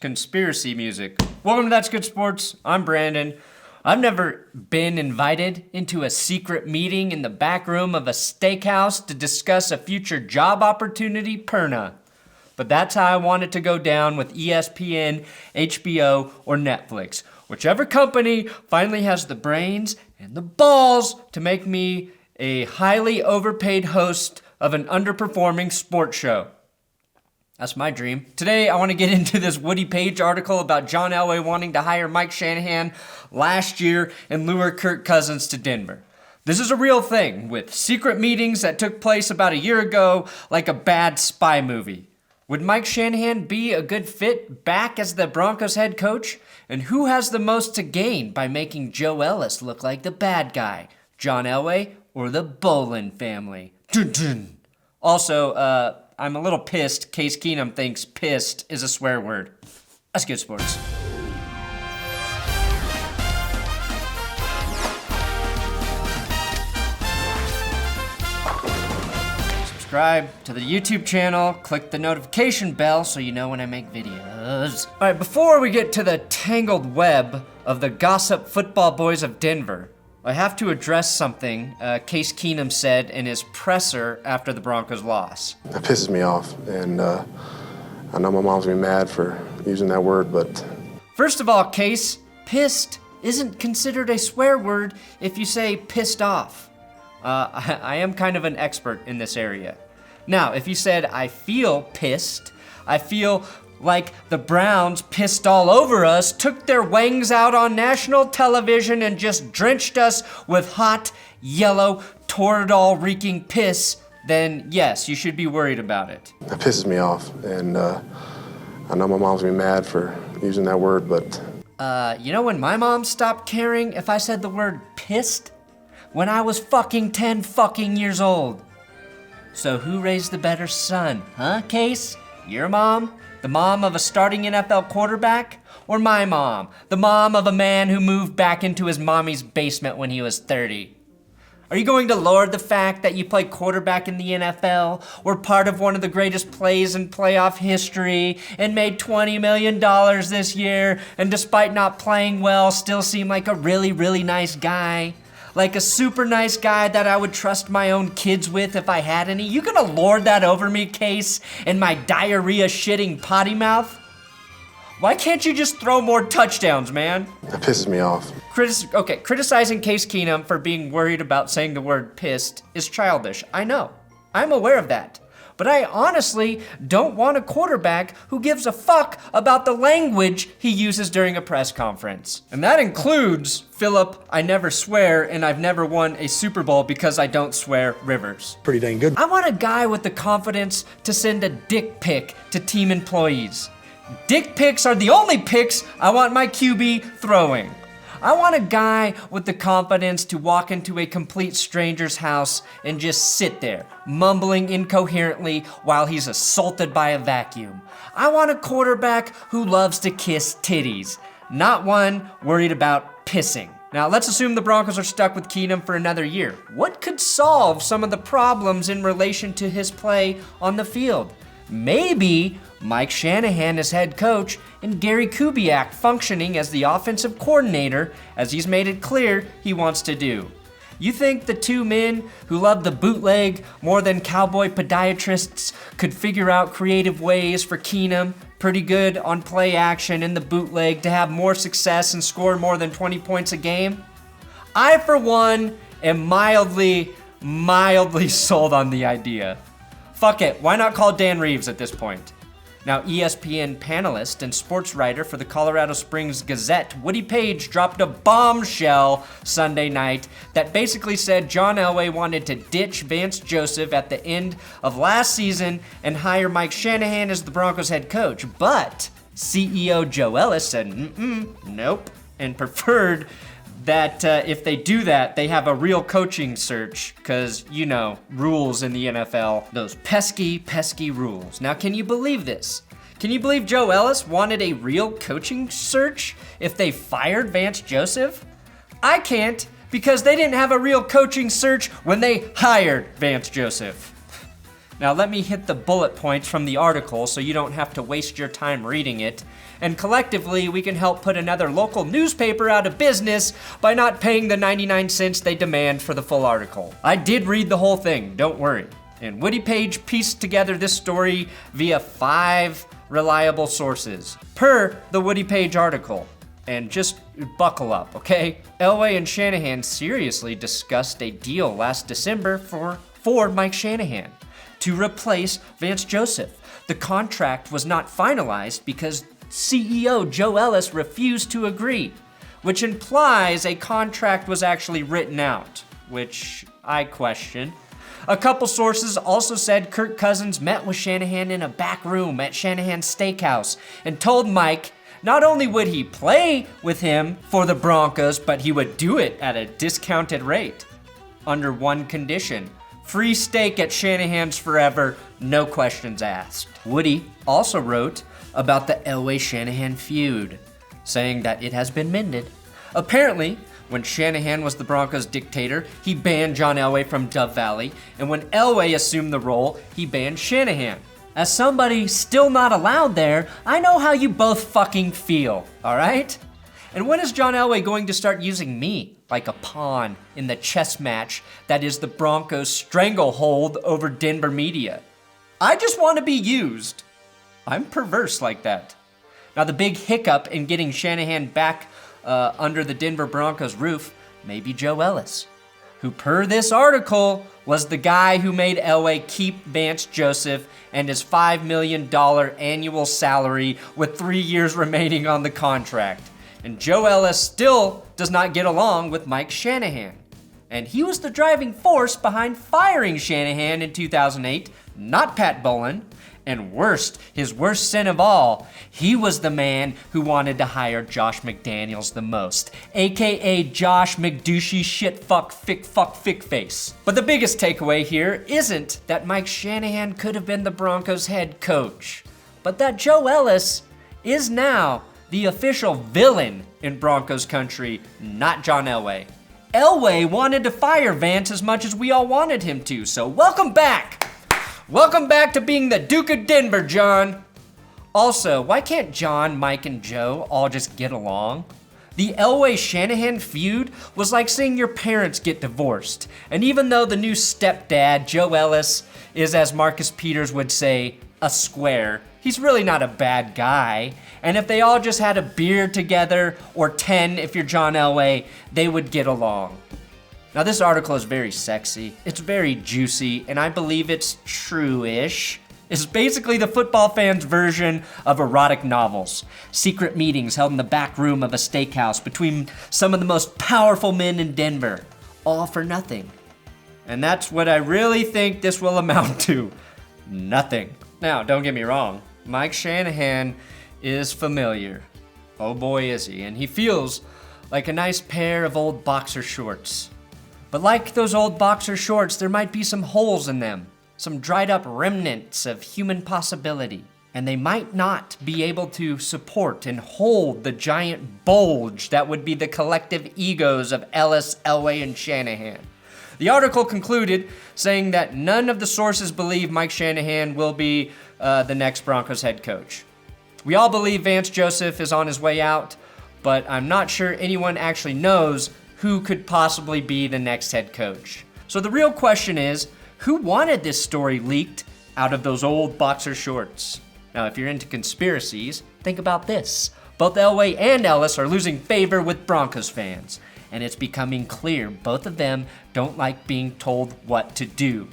conspiracy music. Welcome to That's Good Sports. I'm Brandon. I've never been invited into a secret meeting in the back room of a steakhouse to discuss a future job opportunity, Perna. But that's how I want it to go down with ESPN, HBO, or Netflix. Whichever company finally has the brains and the balls to make me a highly overpaid host of an underperforming sports show. That's my dream. Today, I want to get into this Woody Paige article about John Elway wanting to hire Mike Shanahan last year and lure Kirk Cousins to Denver. This is a real thing with secret meetings that took place about a year ago, like a bad spy movie. Would Mike Shanahan be a good fit back as the Broncos head coach? And who has the most to gain by making Joe Ellis look like the bad guy? John Elway or the Bolin family? Dun dun. Also, I'm a little pissed. Case Keenum thinks pissed is a swear word. That's good sports. Subscribe to the YouTube channel, click the notification bell so you know when I make videos. All right, before we get to the tangled web of the gossip football boys of Denver, I have to address something Case Keenum said in his presser after the Broncos loss. That pisses me off, and I know my mom's gonna be mad for using that word, but... First of all, Case, pissed isn't considered a swear word if you say pissed off. I am kind of an expert in this area. Now, if you said, I feel pissed, I feel like the Browns pissed all over us, took their wangs out on national television and just drenched us with hot, yellow, Toradol-reeking piss, then yes, you should be worried about it. That pisses me off, and I know my mom's gonna be mad for using that word, but... You know when my mom stopped caring if I said the word pissed? When I was fucking 10 fucking years old. So who raised the better son, huh, Case? Your mom? The mom of a starting NFL quarterback? Or my mom, the mom of a man who moved back into his mommy's basement when he was 30? Are you going to lord the fact that you play quarterback in the NFL, were part of one of the greatest plays in playoff history, and made $20 million this year, and despite not playing well, still seem like a really, really nice guy? Like a super nice guy that I would trust my own kids with if I had any? You gonna lord that over me, Case, and my diarrhea-shitting potty mouth? Why can't you just throw more touchdowns, man? That pisses me off. Criticizing Case Keenum for being worried about saying the word pissed is childish. I know. I'm aware of that. But I honestly don't want a quarterback who gives a fuck about the language he uses during a press conference. And that includes Philip, I never swear, and I've never won a Super Bowl because I don't swear Rivers. Pretty dang good. I want a guy with the confidence to send a dick pic to team employees. Dick pics are the only pics I want my QB throwing. I want a guy with the confidence to walk into a complete stranger's house and just sit there, mumbling incoherently while he's assaulted by a vacuum. I want a quarterback who loves to kiss titties, not one worried about pissing. Now, let's assume the Broncos are stuck with Keenum for another year. What could solve some of the problems in relation to his play on the field? Maybe Mike Shanahan as head coach and Gary Kubiak functioning as the offensive coordinator, as he's made it clear he wants to do. You think the two men who love the bootleg more than cowboy podiatrists could figure out creative ways for Keenum, pretty good on play action in the bootleg, to have more success and score more than 20 points a game? I, for one, am mildly sold on the idea. Fuck it, why not call Dan Reeves at this point? Now, ESPN panelist and sports writer for the Colorado Springs Gazette, Woody Paige, dropped a bombshell Sunday night that basically said John Elway wanted to ditch Vance Joseph at the end of last season and hire Mike Shanahan as the Broncos head coach. But CEO Joe Ellis said, nope, and preferred that if they do that, they have a real coaching search, because, you know, rules in the NFL, those pesky, pesky rules. Now, can you believe this? Can you believe Joe Ellis wanted a real coaching search if they fired Vance Joseph? I can't, because they didn't have a real coaching search when they hired Vance Joseph. Now let me hit the bullet points from the article so you don't have to waste your time reading it. And collectively, we can help put another local newspaper out of business by not paying the 99 cents they demand for the full article. I did read the whole thing, don't worry. And Woody Paige pieced together this story via 5 reliable sources, per the Woody Paige article. And just buckle up, okay? Elway and Shanahan seriously discussed a deal last December for Mike Shanahan to replace Vance Joseph. The contract was not finalized because CEO Joe Ellis refused to agree, which implies a contract was actually written out, which I question. A couple sources also said Kirk Cousins met with Shanahan in a back room at Shanahan's steakhouse and told Mike not only would he play with him for the Broncos, but he would do it at a discounted rate under one condition: free steak at Shanahan's forever, no questions asked. Woody also wrote about the Elway-Shanahan feud, saying that it has been mended. Apparently, when Shanahan was the Broncos dictator, he banned John Elway from Dove Valley, and when Elway assumed the role, he banned Shanahan. As somebody still not allowed there, I know how you both fucking feel, all right? And when is John Elway going to start using me like a pawn in the chess match that is the Broncos' stranglehold over Denver media? I just want to be used. I'm perverse like that. Now, the big hiccup in getting Shanahan back under the Denver Broncos roof may be Joe Ellis, who per this article was the guy who made Elway keep Vance Joseph and his $5 million annual salary with 3 years remaining on the contract. And Joe Ellis still does not get along with Mike Shanahan. And he was the driving force behind firing Shanahan in 2008, not Pat Bowlen. And worst, his worst sin of all, he was the man who wanted to hire Josh McDaniels the most, aka Josh McDouchey shit fuck fick face. But the biggest takeaway here isn't that Mike Shanahan could have been the Broncos head coach, but that Joe Ellis is now the official villain in Broncos country, not John Elway. Elway wanted to fire Vance as much as we all wanted him to, so welcome back! Welcome back to being the Duke of Denver, John. Also, why can't John, Mike, and Joe all just get along? The Elway-Shanahan feud was like seeing your parents get divorced. And even though the new stepdad, Joe Ellis, is, as Marcus Peters would say, a square, he's really not a bad guy. And if they all just had a beer together, or 10 if you're John Elway, they would get along. Now, this article is very sexy, it's very juicy, and I believe it's true-ish. It's basically the football fans' version of erotic novels. Secret meetings held in the back room of a steakhouse between some of the most powerful men in Denver, all for nothing. And that's what I really think this will amount to. Nothing. Now, don't get me wrong, Mike Shanahan is familiar. Oh boy is he, and he feels like a nice pair of old boxer shorts. But like those old boxer shorts, there might be some holes in them, some dried up remnants of human possibility, and they might not be able to support and hold the giant bulge that would be the collective egos of Ellis, Elway, and Shanahan. The article concluded saying that none of the sources believe Mike Shanahan will be the next Broncos head coach. We all believe Vance Joseph is on his way out, but I'm not sure anyone actually knows who could possibly be the next head coach. So the real question is, who wanted this story leaked out of those old boxer shorts? Now, if you're into conspiracies, think about this. Both Elway and Ellis are losing favor with Broncos fans, and it's becoming clear both of them don't like being told what to do,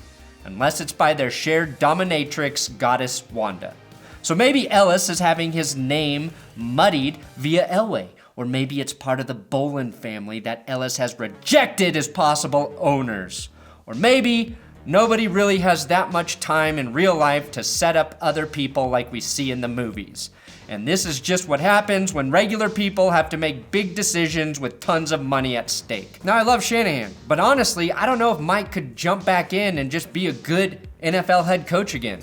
unless it's by their shared dominatrix goddess Wanda. So maybe Ellis is having his name muddied via Elway, or maybe it's part of the Bowlen family that Ellis has rejected as possible owners. Or maybe nobody really has that much time in real life to set up other people like we see in the movies. And this is just what happens when regular people have to make big decisions with tons of money at stake. Now, I love Shanahan, but honestly, I don't know if Mike could jump back in and just be a good NFL head coach again.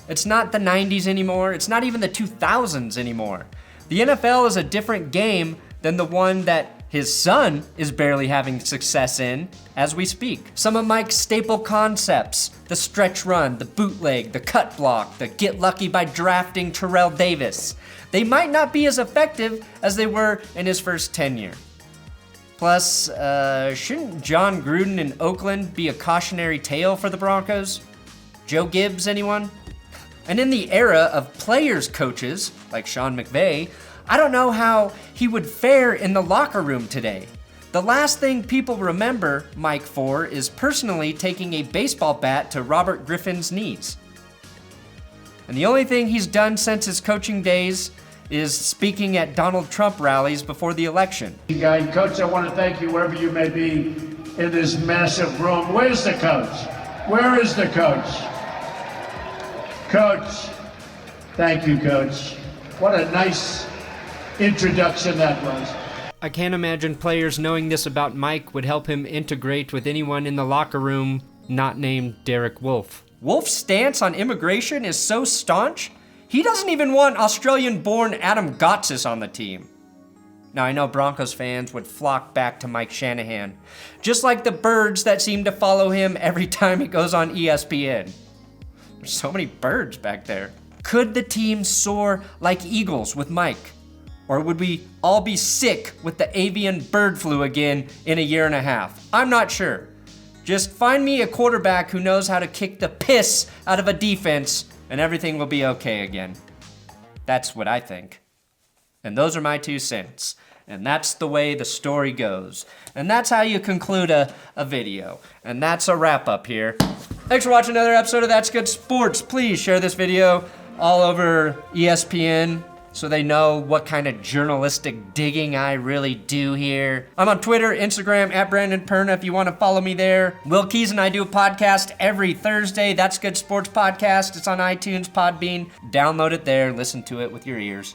It's not the 90s anymore. It's not even the 2000s anymore. The NFL is a different game than the one that his son is barely having success in as we speak. Some of Mike's staple concepts, the stretch run, the bootleg, the cut block, the get lucky by drafting Terrell Davis, they might not be as effective as they were in his first tenure. Plus, shouldn't John Gruden in Oakland be a cautionary tale for the Broncos? Joe Gibbs, anyone? And in the era of players coaches, like Sean McVay, I don't know how he would fare in the locker room today. The last thing people remember Mike for is personally taking a baseball bat to Robert Griffin's knees. And the only thing he's done since his coaching days is speaking at Donald Trump rallies before the election. Coach, I want to thank you wherever you may be in this massive room. Where's the coach? Where is the coach? Coach, thank you, Coach. What a nice introduction that was. I can't imagine players knowing this about Mike would help him integrate with anyone in the locker room not named Derek Wolfe. Wolfe's stance on immigration is so staunch, he doesn't even want Australian-born Adam Gotsis on the team. Now, I know Broncos fans would flock back to Mike Shanahan, just like the birds that seem to follow him every time he goes on ESPN. There's so many birds back there. Could the team soar like eagles with Mike? Or would we all be sick with the avian bird flu again in a year and a half? I'm not sure. Just find me a quarterback who knows how to kick the piss out of a defense and everything will be okay again. That's what I think. And those are my 2 cents. And that's the way the story goes. And that's how you conclude a video. And that's a wrap up here. Thanks for watching another episode of That's Good Sports. Please share this video all over ESPN so they know what kind of journalistic digging I really do here. I'm on Twitter, Instagram, at Brandon Perna if you want to follow me there. Will Keys and I do a podcast every Thursday. That's Good Sports Podcast. It's on iTunes, Podbean. Download it there. Listen to it with your ears.